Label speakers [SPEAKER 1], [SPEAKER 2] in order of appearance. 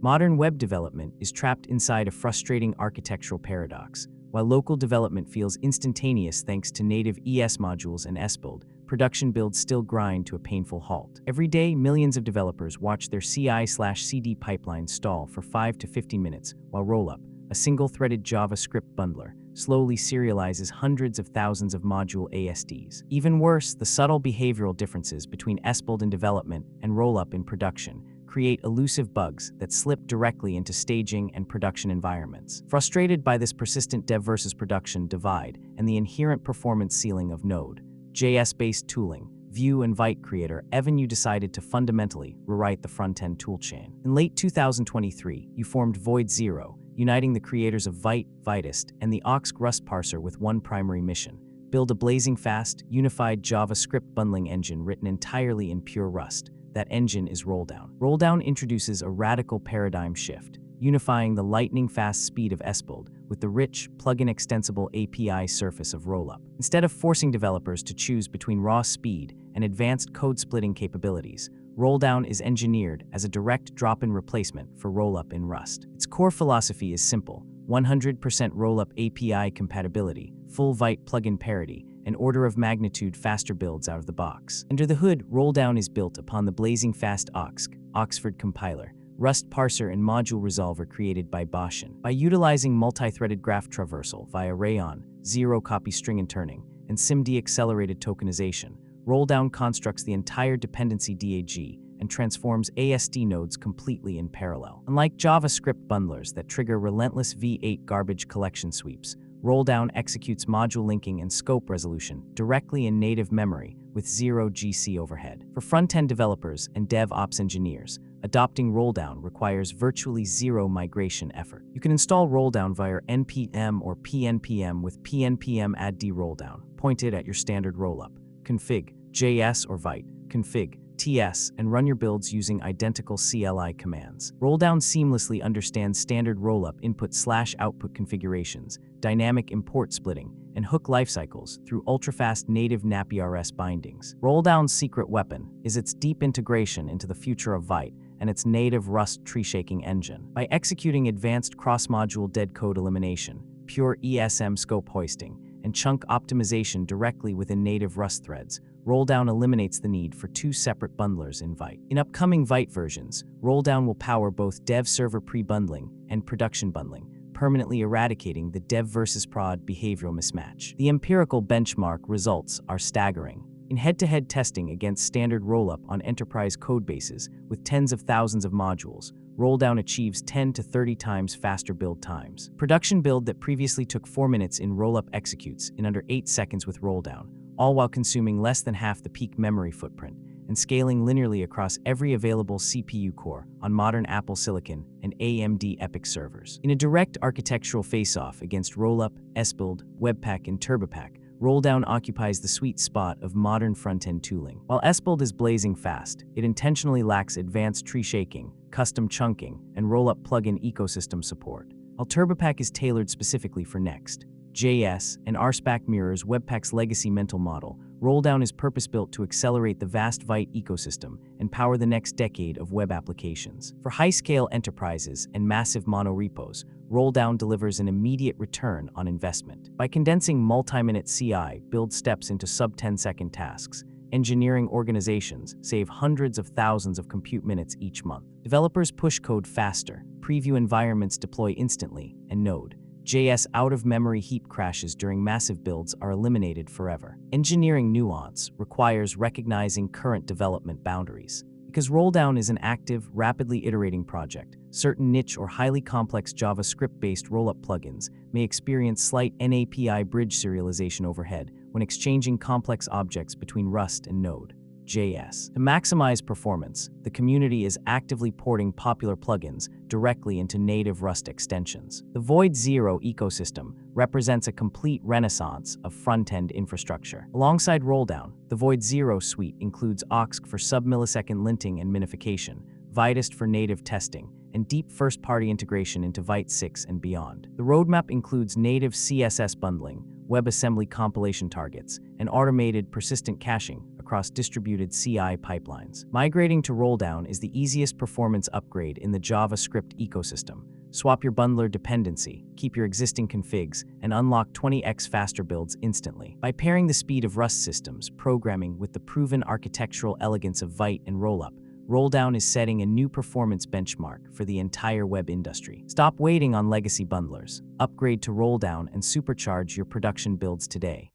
[SPEAKER 1] Modern web development is trapped inside a frustrating architectural paradox. While local development feels instantaneous thanks to native ES modules and SBuild, production builds still grind to a painful halt. Every day, millions of developers watch their CI/CD pipelines stall for 5 to 15 minutes, while Rollup, a single-threaded JavaScript bundler, slowly serializes hundreds of thousands of module ASDs. Even worse, the subtle behavioral differences between SBuild in development and Rollup in production create elusive bugs that slip directly into staging and production environments. Frustrated by this persistent dev versus production divide and the inherent performance ceiling of Node.js-based tooling, Vue and Vite creator Evan You decided to fundamentally rewrite the front-end toolchain. In late 2023, you formed Void Zero, uniting the creators of Vite, Vitest, and the Oxg Rust parser with one primary mission: build a blazing fast, unified JavaScript bundling engine written entirely in pure Rust. That engine is Rolldown. Rolldown introduces a radical paradigm shift, unifying the lightning-fast speed of SBuild with the rich, plugin-extensible API surface of Rollup. Instead of forcing developers to choose between raw speed and advanced code-splitting capabilities, Rolldown is engineered as a direct drop-in replacement for Rollup in Rust. Its core philosophy is simple: 100% Rollup API compatibility, full Vite plugin parity, and order of magnitude faster builds out of the box. Under the hood, Rolldown is built upon the blazing fast Oxg, Oxford compiler, Rust parser, and module resolver created by Boshin. By utilizing multi-threaded graph traversal via Rayon, zero-copy string interning, and SIMD-accelerated tokenization, Rolldown constructs the entire dependency DAG and transforms ASD nodes completely in parallel. Unlike JavaScript bundlers that trigger relentless V8 garbage collection sweeps, Rolldown executes module linking and scope resolution directly in native memory with zero GC overhead. For front-end developers and DevOps engineers, adopting Rolldown requires virtually zero migration effort. You can install Rolldown via npm or pnpm with pnpm add d Rolldown pointed at your standard rollup. Config JS or Vite, config TS, and run your builds using identical CLI commands. Rolldown seamlessly understands standard rollup input/output configurations, dynamic import splitting, and hook lifecycles through ultrafast native NaPRS bindings. Rolldown's secret weapon is its deep integration into the future of Vite and its native Rust tree-shaking engine. By executing advanced cross-module dead code elimination, pure ESM scope hoisting, and chunk optimization directly within native Rust threads, Rolldown eliminates the need for two separate bundlers in Vite. In upcoming Vite versions, Rolldown will power both dev-server pre-bundling and production bundling, permanently eradicating the dev versus prod behavioral mismatch. The empirical benchmark results are staggering. In head-to-head testing against standard Rollup on enterprise codebases with tens of thousands of modules, Rolldown achieves 10 to 30 times faster build times. Production build that previously took 4 minutes in Rollup executes in under 8 seconds with Rolldown, all while consuming less than half the peak memory footprint and scaling linearly across every available CPU core on modern Apple Silicon and AMD EPYC servers. In a direct architectural face-off against Rollup, SBuild, Webpack, and TurboPack, Rolldown occupies the sweet spot of modern front-end tooling. While SBuild is blazing fast, it intentionally lacks advanced tree shaking, custom chunking, and Rollup plugin ecosystem support. While TurboPack is tailored specifically for Next.js and RSpec mirrors Webpack's legacy mental model, Rolldown is purpose-built to accelerate the vast Vite ecosystem and power the next decade of web applications. For high-scale enterprises and massive monorepos, Rolldown delivers an immediate return on investment. By condensing multi-minute CI build steps into sub-10-second tasks, engineering organizations save hundreds of thousands of compute minutes each month. Developers push code faster, preview environments deploy instantly, and Node.js out-of-memory heap crashes during massive builds are eliminated forever. Engineering nuance requires recognizing current development boundaries. Because Rolldown is an active, rapidly iterating project, certain niche or highly complex JavaScript-based rollup plugins may experience slight NAPI bridge serialization overhead when exchanging complex objects between Rust and Node.js. To maximize performance, the community is actively porting popular plugins directly into native Rust extensions. The Void Zero ecosystem represents a complete renaissance of front-end infrastructure. Alongside Rolldown, the Void Zero suite includes Oxg for sub-millisecond linting and minification, Vitest for native testing, and deep first-party integration into Vite 6 and beyond. The roadmap includes native CSS bundling, WebAssembly compilation targets, and automated persistent caching across distributed CI pipelines. Migrating to Rolldown is the easiest performance upgrade in the JavaScript ecosystem. Swap your bundler dependency, keep your existing configs, and unlock 20x faster builds instantly. By pairing the speed of Rust systems programming with the proven architectural elegance of Vite and Rollup, Rolldown is setting a new performance benchmark for the entire web industry. Stop waiting on legacy bundlers. Upgrade to Rolldown and supercharge your production builds today.